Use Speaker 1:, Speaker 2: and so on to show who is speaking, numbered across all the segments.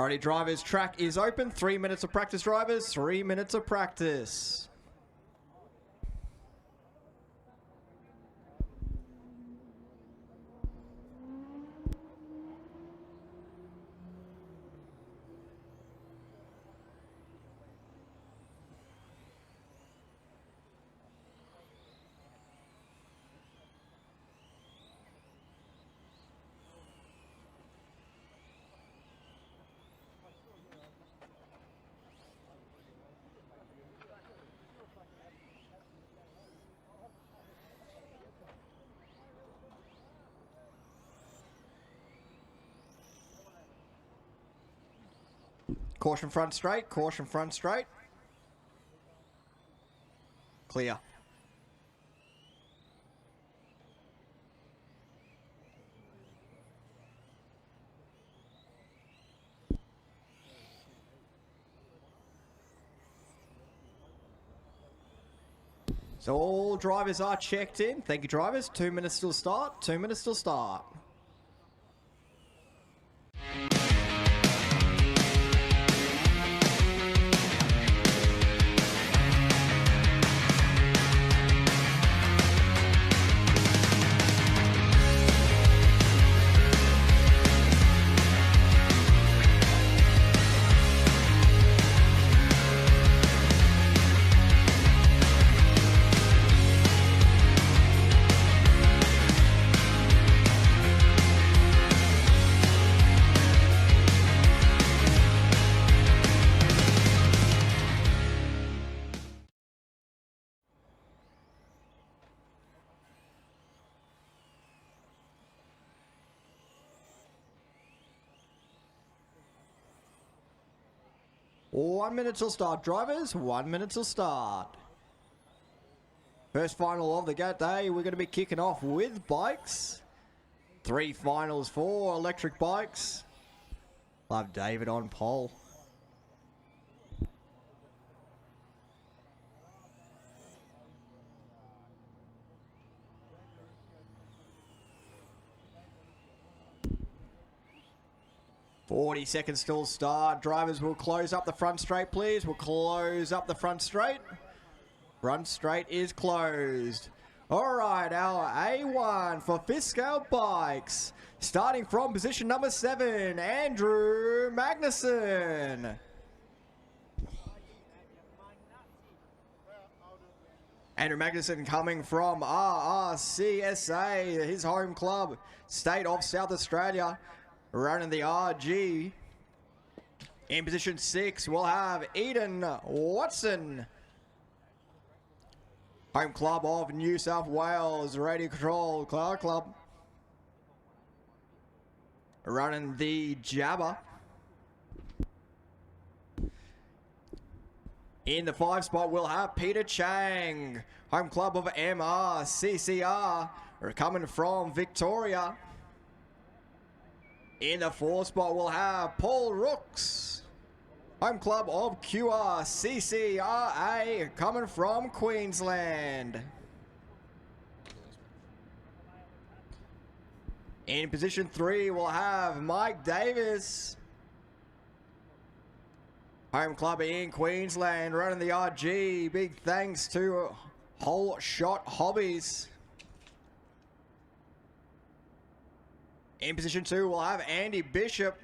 Speaker 1: Alrighty, drivers, track is open. 3 minutes of practice, drivers. 3 minutes of practice. Caution front straight, caution front straight. Clear. So all drivers are checked in. Thank you, drivers. 2 minutes till start. 2 minutes till start. One minute till start, drivers. 1 minute till start. First final of the day, we're going to be kicking off with bikes. 3 finals for electric bikes. Love David on pole. Forty seconds till start. Drivers will close up the front straight, please. We'll close up the front straight. Front straight is closed. All right, our A1 for fifth scale bikes. Starting from position number 7, Andrew Magnuson. Andrew Magnuson coming from RRCSA, his home club, state of South Australia. Running the RG. In position 6, we'll have Eden Watson. Home club of New South Wales, Radio Control Car Club. Running the Jabba. In the 5 spot, we'll have Peter Chang. Home club of MRCCR. Coming from Victoria. In the 4 spot, we'll have Paul Rooks. Home club of QRCCRA, coming from Queensland. In position 3, we'll have Mike Davis. Home club in Queensland, running the RG. Big thanks to Whole Shot Hobbies. In position 2, we'll have Andy Bishop.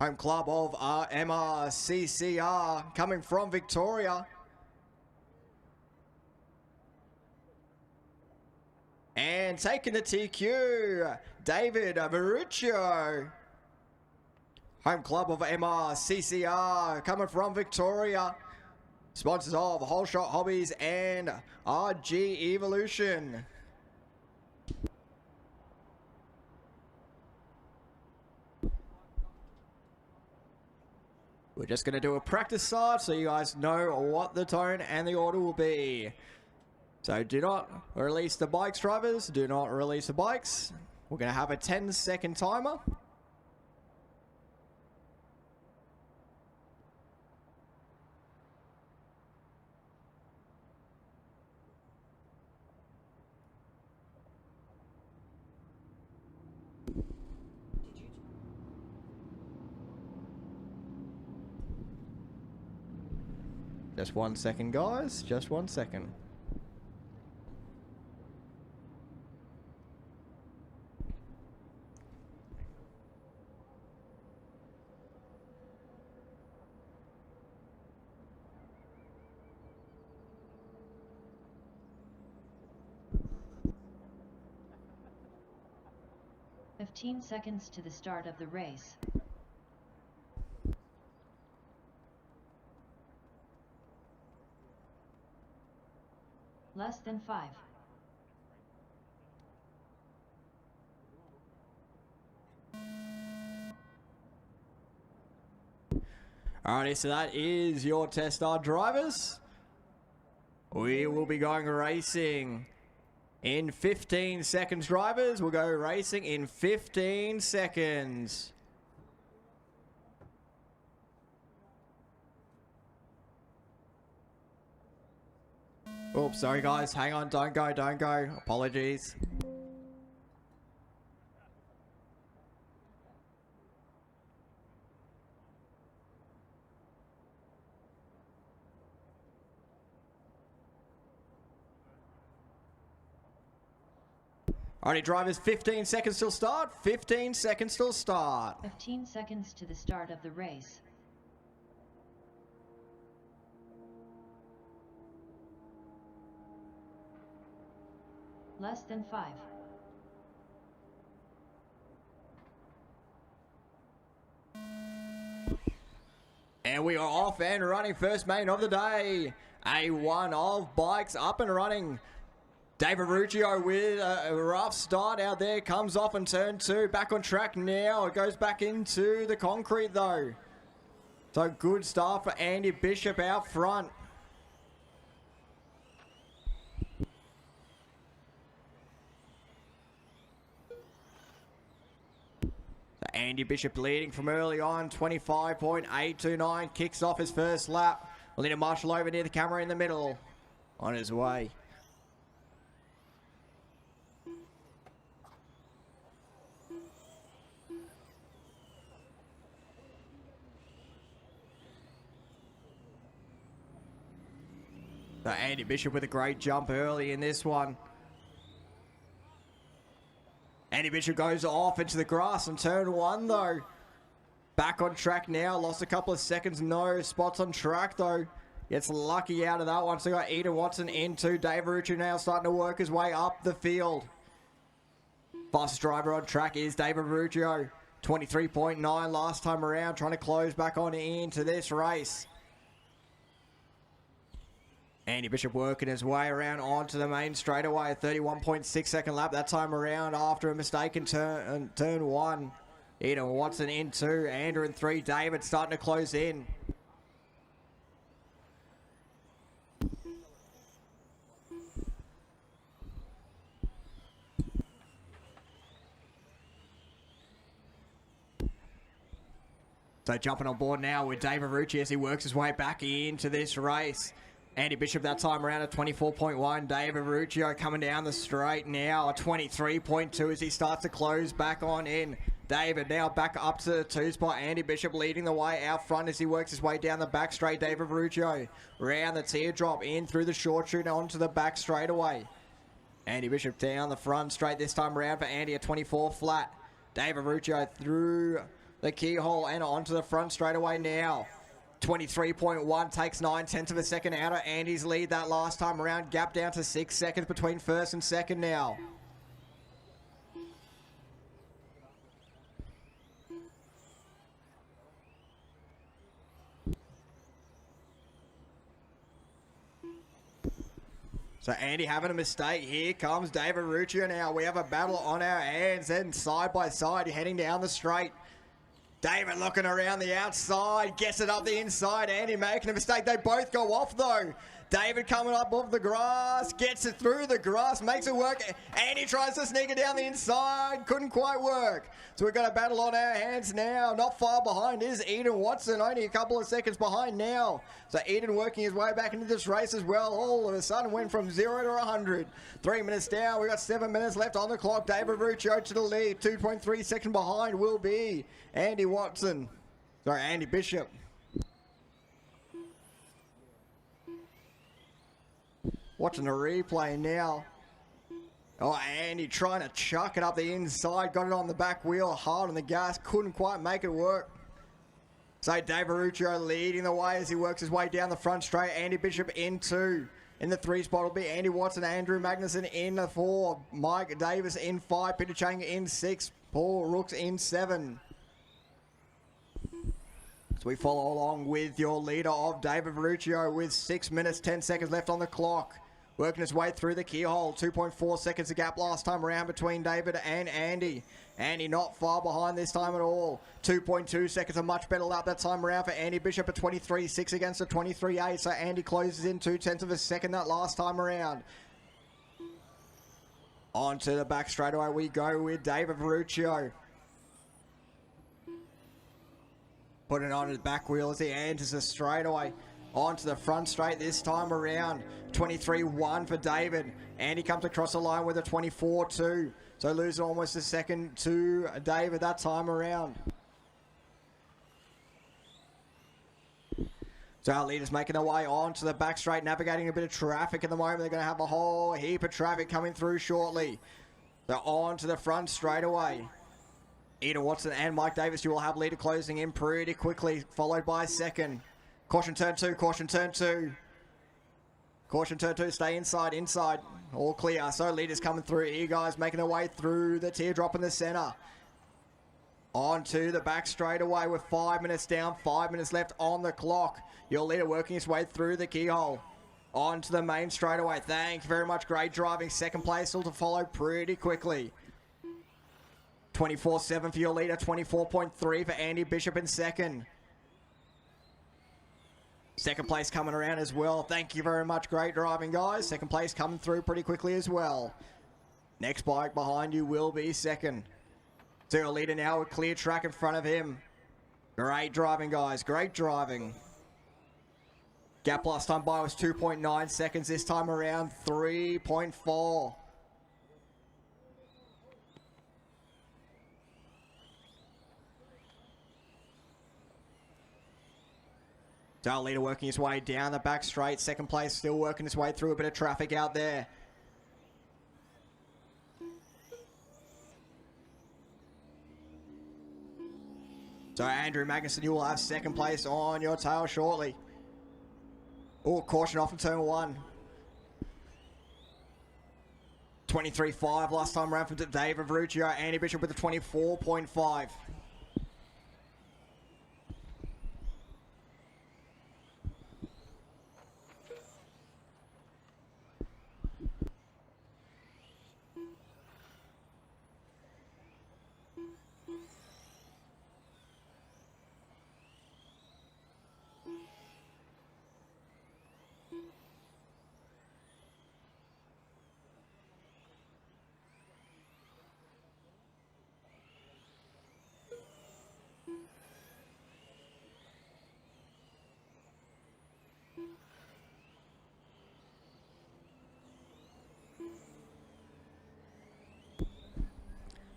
Speaker 1: Home club of MRCCR, coming from Victoria. And taking the TQ, David Maruccio. Home club of MRCCR, coming from Victoria. Sponsors of Whole Shot Hobbies and RG Evolution. We're just going to do a practice start so you guys know what the tone and the order will be. So do not release the bikes, drivers. Do not release the bikes. We're going to have a 10-second timer. Just 1 second, guys. Just 1 second.
Speaker 2: "15 seconds to the start of the race. Less than 5.
Speaker 1: Alrighty, so that is your test start, drivers. We will be going racing in 15 seconds, drivers. We'll go racing in 15 seconds. Oops, sorry guys, hang on, don't go, don't go. Apologies. Alrighty, drivers, 15 seconds till start. 15 seconds till start.
Speaker 2: 15 seconds to the start of the race. Less than 5.
Speaker 1: And we are off and running. First main of the day. A1 of bikes up and running. David Ruccio with a rough start out there. Comes off in turn 2. Back on track now. It goes back into the concrete though. So good start for Andy Bishop out front. Andy Bishop leading from early on, 25.829, kicks off his first lap. Linda Marshall over near the camera in the middle, on his way. So Andy Bishop with a great jump early in this one. Andy Bishop goes off into the grass on turn 1 though. Back on track now, lost a couple of seconds, no spots on track though. Gets lucky out of that one, so got Eden Watson into Dave Ruccio now starting to work his way up the field. Fastest driver on track is David Ruccio. 23.9 last time around, trying to close back on into this race. Andy Bishop working his way around onto the main straightaway, a 31.6 second lap that time around after a mistake in turn 1. Eden Watson in 2, Andrew in 3, David starting to close in. So jumping on board now with David Ruccio as he works his way back into this race. Andy Bishop that time around at 24.1. David Ruccio coming down the straight now at 23.2 as he starts to close back on in. David now back up to the 2 spot. Andy Bishop leading the way out front as he works his way down the back straight. David Ruccio round the teardrop in through the short chute onto the back straightaway. Andy Bishop down the front straight this time around for Andy at 24 flat. David Ruccio through the keyhole and onto the front straightaway now. 23.1 takes 9/10 of a second out of Andy's lead that last time around. Gap down to 6 seconds between first and second now. So Andy having a mistake. Here comes David Ruccio now. We have a battle on our hands and side by side heading down the straight. David looking around the outside, gets it up the inside. Andy making a mistake. They both go off though. David coming up off the grass, gets it through the grass, makes it work. Andy tries to sneak it down the inside, couldn't quite work. So we've got a battle on our hands now. Not far behind is Eden Watson, only a couple of seconds behind now. So Eden working his way back into this race as well. All of a sudden went from 0 to 100. 3 minutes down, we've got 7 minutes left on the clock. David Ruccio to the lead, 2.3 seconds behind will be Andy Watson. Sorry, Andy Bishop. Watching the replay now. Oh, Andy trying to chuck it up the inside. Got it on the back wheel, hard on the gas. Couldn't quite make it work. So Dave Verruccio leading the way as he works his way down the front straight. Andy Bishop in 2. In the 3 spot will be Andy Watson, Andrew Magnuson in the 4. Mike Davis in 5. Peter Chang in 6. Paul Rooks in 7. So we follow along with your leader of David Verruccio with 6 minutes, 10 seconds left on the clock. Working his way through the keyhole. 2.4 seconds a gap last time around between David and Andy. Andy not far behind this time at all. 2.2 seconds, a much better lap that time around for Andy Bishop at 23.6 against a 23.8. So Andy closes in 0.2 of a second that last time around. Onto the back straightaway we go with David Verruccio. Putting it on his back wheel as he enters the straightaway. Onto the front straight this time around. 23.1 for David. Andy comes across the line with a 24.2. So losing almost a second to David that time around. So our leaders making their way onto the back straight, navigating a bit of traffic at the moment. They're going to have a whole heap of traffic coming through shortly. They're on to the front straightaway. Eden Watson and Mike Davis, you will have leader closing in pretty quickly, followed by second. Caution turn 2, caution turn 2. Caution turn 2, stay inside, inside. All clear. So leaders coming through here, guys, making their way through the teardrop in the center. On to the back straightaway with 5 minutes down, 5 minutes left on the clock. Your leader working his way through the keyhole. On to the main straightaway. Thank you very much. Great driving. Second place still to follow pretty quickly. 24.7 for your leader. 24.3 for Andy Bishop in second. Second place coming around as well. Thank you very much. Great driving, guys. Second place coming through pretty quickly as well. Next bike behind you will be second. So your leader now with clear track in front of him. Great driving, guys. Great driving. Gap last time by was 2.9 seconds. This time around, 3.4. So our leader working his way down the back straight. Second place still working his way through a bit of traffic out there. So Andrew Magnuson, you will have second place on your tail shortly. Oh, caution off in turn 1. 23.5 last time around for David Verruccio. Andy Bishop with a 24.5.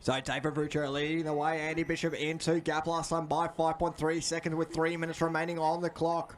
Speaker 1: So David Verruccio leading the way. Andy Bishop into gap last time by 5.3 seconds with 3 minutes remaining on the clock.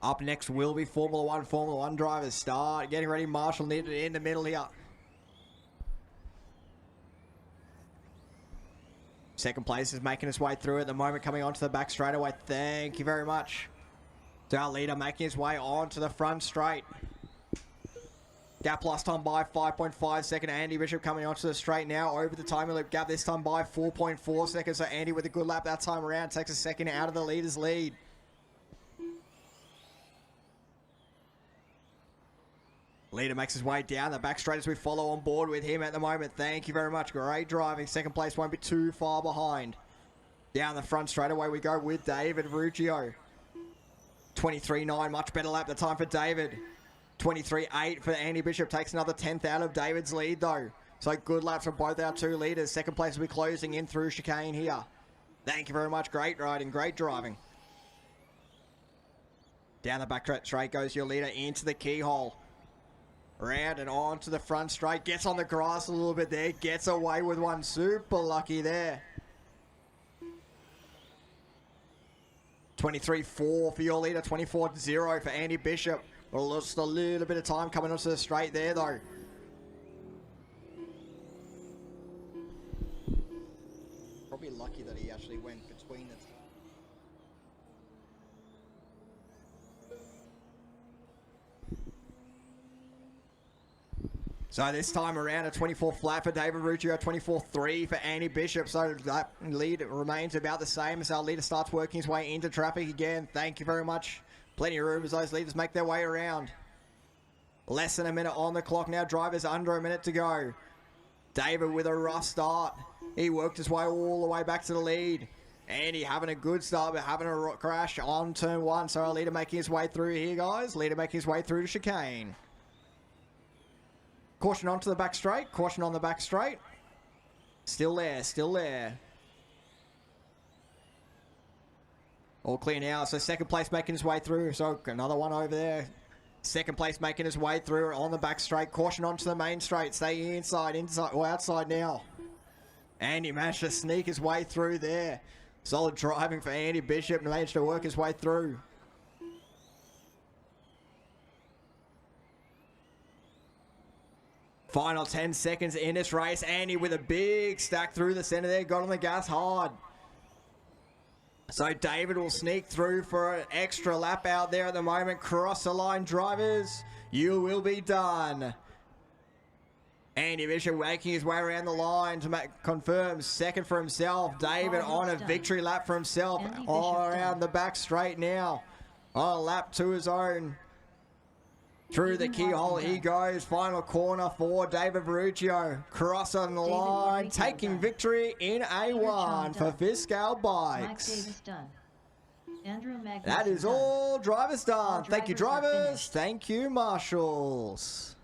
Speaker 1: Up next will be Formula One drivers start. Getting ready, Marshall needed in the middle here. Second place is making his way through at the moment, coming onto the back straightaway. Thank you very much. So our leader making his way onto the front straight. Gap last time by 5.5 seconds. Andy Bishop coming onto the straight now over the timing loop gap. This time by 4.4 seconds. So Andy with a good lap that time around takes a second out of the leader's lead. Leader makes his way down the back straight as we follow on board with him at the moment. Thank you very much. Great driving. Second place won't be too far behind. Down the front straight away we go with David Verruccio. 23.9, much better lap the time for David. 23.8 for Andy Bishop. Takes another 10th out of David's lead though. So good laps from both our two leaders. Second place will be closing in through chicane here. Thank you very much. Great riding, great driving. Down the back straight goes your leader into the keyhole. Round and on to the front straight. Gets on the grass a little bit there. Gets away with one. Super lucky there. 23-4 for your leader. 24-0 for Andy Bishop. Well, just a little bit of time coming onto the straight there, though. Probably lucky that he actually went between the... So this time around, a 24 flat for David Ruccio, 24-3 for Andy Bishop. So that lead remains about the same as our leader starts working his way into traffic again. Thank you very much. Plenty of room as those leaders make their way around. Less than a minute on the clock now. Drivers under a minute to go. David with a rough start. He worked his way all the way back to the lead. Andy having a good start, but having a crash on turn one. So our leader making his way through here, guys. Leader making his way through to chicane. Caution onto the back straight. Caution on the back straight. Still there, still there. All clear now. So second place making his way through. So another one over there. Second place making his way through on the back straight. Caution onto the main straight. Stay inside, or outside now. Andy managed to sneak his way through there. Solid driving for Andy Bishop. Managed to work his way through. Final 10 seconds in this race. Andy with a big stack through the center there. Got on the gas hard. So David will sneak through for an extra lap out there at the moment. Cross the line, drivers. You will be done. Andy Bishop making his way around the line to confirm second for himself. David on a victory lap for himself. All around the back straight now. On a lap to his own. Through the keyhole he goes. Final corner for David Verruccio. Crossing the line. Taking victory in A1 for Fiscal Bikes. That is all drivers done. Thank you, drivers. Thank you, marshals.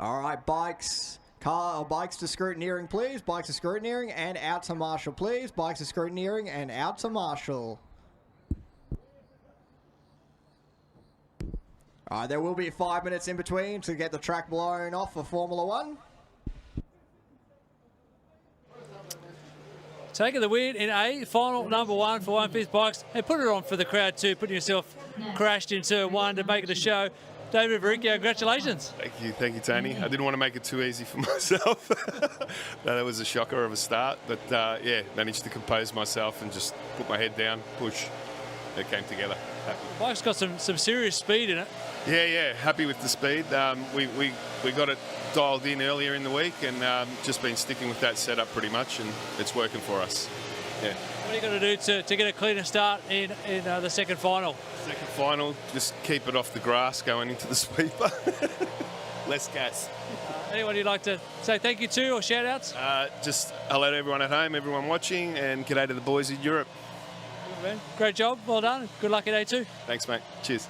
Speaker 1: All right, bikes. Bikes to scrutineering, please. Bikes to scrutineering and out to marshal, please. Bikes to scrutineering and out to marshal. All right, there will be 5 minutes in between to get the track blown off for Formula One.
Speaker 3: Taking the win in A, final number one for One Fist Bikes. And put it on for the crowd too, putting yourself crashed in turn one to make it a show. David Verruccio, congratulations.
Speaker 4: Thank you, Tony. I didn't want to make it too easy for myself. No, that was a shocker of a start, but yeah, managed to compose myself and just put my head down, push. It came together. Happy.
Speaker 3: The bike's got some serious speed in it.
Speaker 4: Yeah, happy with the speed. We got it dialed in earlier in the week and just been sticking with that setup pretty much, and it's working for us. Yeah.
Speaker 3: What are you going to do to get a cleaner start in the second final?
Speaker 4: Second final, just keep it off the grass going into the sweeper. Less gas.
Speaker 3: Anyone you'd like to say thank you to or shout outs?
Speaker 4: Just hello to everyone at home, everyone watching, and g'day to the boys in Europe.
Speaker 3: Great job, well done. Good luck at A2.
Speaker 4: Thanks, mate. Cheers.